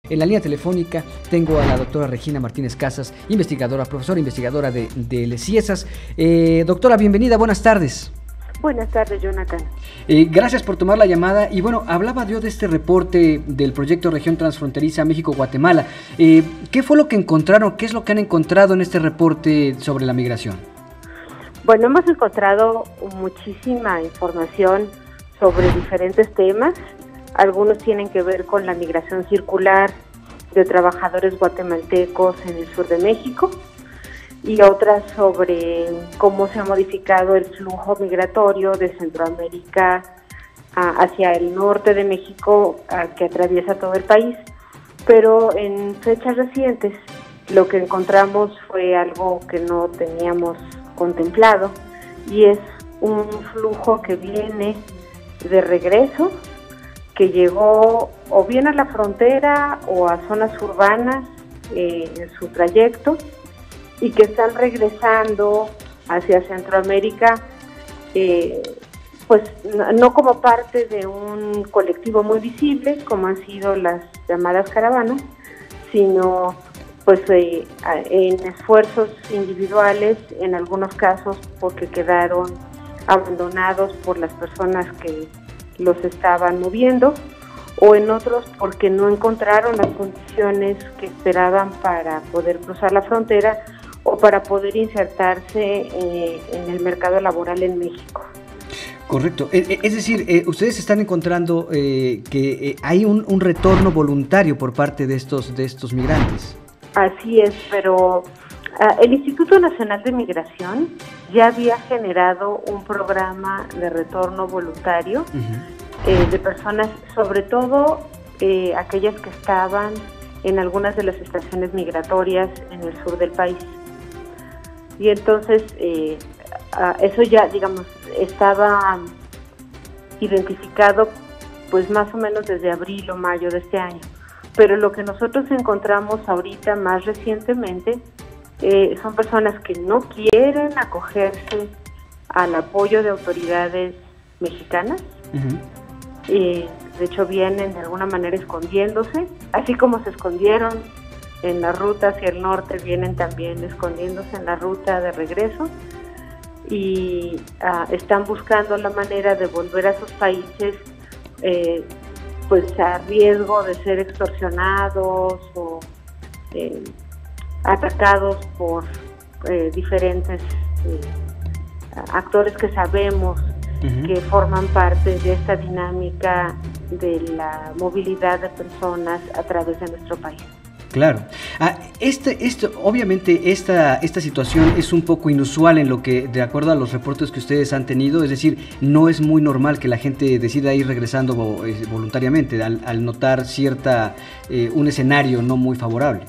En la línea telefónica tengo a la doctora Regina Martínez Casas, investigadora, profesora investigadora del CIESAS. Doctora, bienvenida, buenas tardes. Buenas tardes, Jonathan. Gracias por tomar la llamada. Y bueno, hablaba yo de este reporte del proyecto Región Transfronteriza México-Guatemala. ¿Qué fue lo que encontraron? ¿Qué es lo que han encontrado en este reporte sobre la migración? Bueno, hemos encontrado muchísima información sobre diferentes temas. Algunos tienen que ver con la migración circular de trabajadores guatemaltecos en el sur de México y otras sobre cómo se ha modificado el flujo migratorio de Centroamérica hacia el norte de México, que atraviesa todo el país. Pero en fechas recientes lo que encontramos fue algo que no teníamos contemplado, y es un flujo que viene de regreso, que llegó o bien a la frontera o a zonas urbanas en su trayecto, y que están regresando hacia Centroamérica, pues no como parte de un colectivo muy visible, como han sido las llamadas caravanas, sino pues en esfuerzos individuales, en algunos casos porque quedaron abandonados por las personas que los estaban moviendo, o en otros porque no encontraron las condiciones que esperaban para poder cruzar la frontera o para poder insertarse en el mercado laboral en México. Correcto. Es decir, ustedes están encontrando que hay un retorno voluntario por parte de estos migrantes. Así es, pero el Instituto Nacional de Migración ya había generado un programa de retorno voluntario de personas, sobre todo aquellas que estaban en algunas de las estaciones migratorias en el sur del país. Y entonces eso ya, digamos, estaba identificado pues más o menos desde abril o mayo de este año. Pero lo que nosotros encontramos ahorita más recientemente son personas que no quieren acogerse al apoyo de autoridades mexicanas. De hecho, vienen de alguna manera escondiéndose, así como se escondieron en la ruta hacia el norte, vienen también escondiéndose en la ruta de regreso, y están buscando la manera de volver a sus países, pues a riesgo de ser extorsionados o atacados por diferentes actores que sabemos que forman parte de esta dinámica de la movilidad de personas a través de nuestro país. Claro. Obviamente esta situación es un poco inusual en lo que, de acuerdo a los reportes que ustedes han tenido, es decir, no es muy normal que la gente decida ir regresando voluntariamente al notar un escenario no muy favorable.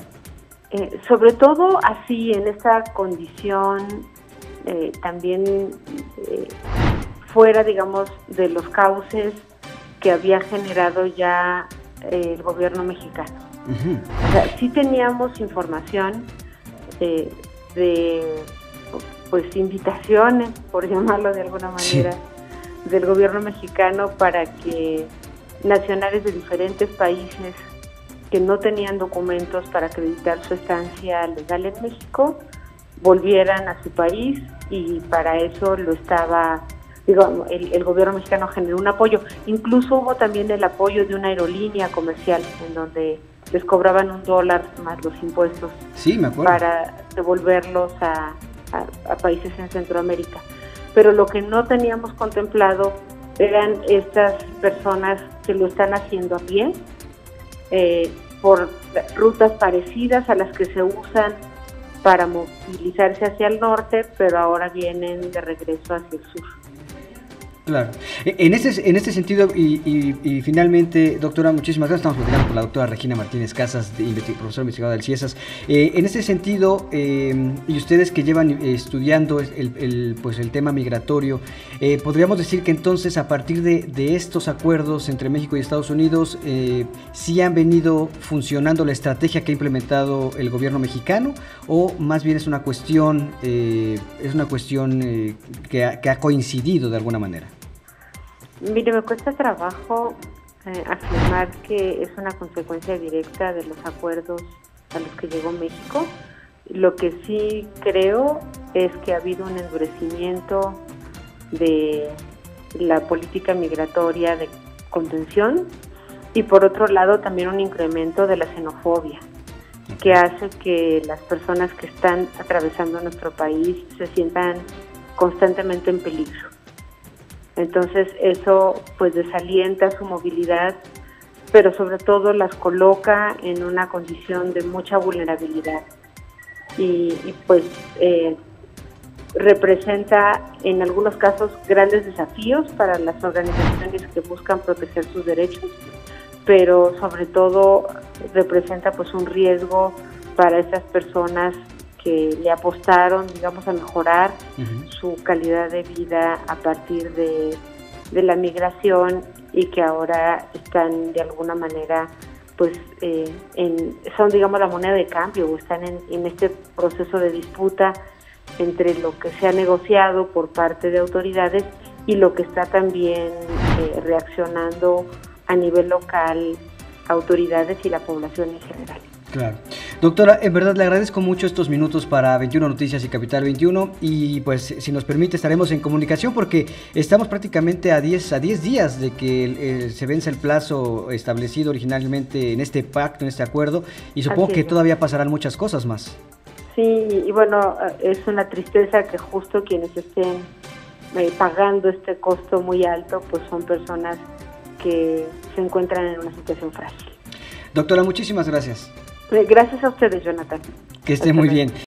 Sobre todo así, en esta condición, también fuera, digamos, de los cauces que había generado ya el gobierno mexicano. O sea, sí teníamos información de pues invitaciones, por llamarlo de alguna manera, del gobierno mexicano para que nacionales de diferentes países que no tenían documentos para acreditar su estancia legal en México volvieran a su país, y para eso el gobierno mexicano generó un apoyo. Incluso hubo también el apoyo de una aerolínea comercial en donde les cobraban $1 más los impuestos. Sí, me acuerdo. Para devolverlos a países en Centroamérica. Pero lo que no teníamos contemplado eran estas personas que lo están haciendo a pie, por rutas parecidas a las que se usan para movilizarse hacia el norte, pero ahora vienen de regreso hacia el sur. Claro. En este sentido, y finalmente, doctora, muchísimas gracias. Estamos platicando con la doctora Regina Martínez Casas, profesora investigadora del CIESAS. En este sentido, y ustedes que llevan estudiando el tema migratorio, podríamos decir que entonces, a partir de estos acuerdos entre México y Estados Unidos, ¿sí han venido funcionando la estrategia que ha implementado el gobierno mexicano, o más bien es una cuestión que ha coincidido de alguna manera? Mire, me cuesta trabajo afirmar que es una consecuencia directa de los acuerdos a los que llegó México. Lo que sí creo es que ha habido un endurecimiento de la política migratoria de contención y por otro lado también un incremento de la xenofobia, que hace que las personas que están atravesando nuestro país se sientan constantemente en peligro. Entonces eso pues desalienta su movilidad, pero sobre todo las coloca en una condición de mucha vulnerabilidad y pues representa en algunos casos grandes desafíos para las organizaciones que buscan proteger sus derechos, pero sobre todo representa pues un riesgo para esas personas que le apostaron, digamos, a mejorar su calidad de vida a partir de la migración y que ahora están de alguna manera pues son, digamos, la moneda de cambio o están en este proceso de disputa entre lo que se ha negociado por parte de autoridades y lo que está también reaccionando a nivel local, autoridades y la población en general. Claro. Doctora, en verdad le agradezco mucho estos minutos para 21 Noticias y Capital 21 y pues si nos permite estaremos en comunicación porque estamos prácticamente a 10 días de que se vence el plazo establecido originalmente en este pacto, en este acuerdo y supongo que todavía pasarán muchas cosas más. Sí, y bueno, es una tristeza que justo quienes estén pagando este costo muy alto pues son personas que se encuentran en una situación frágil. Doctora, muchísimas gracias. Gracias a ustedes, Jonathan. Que esté muy bien.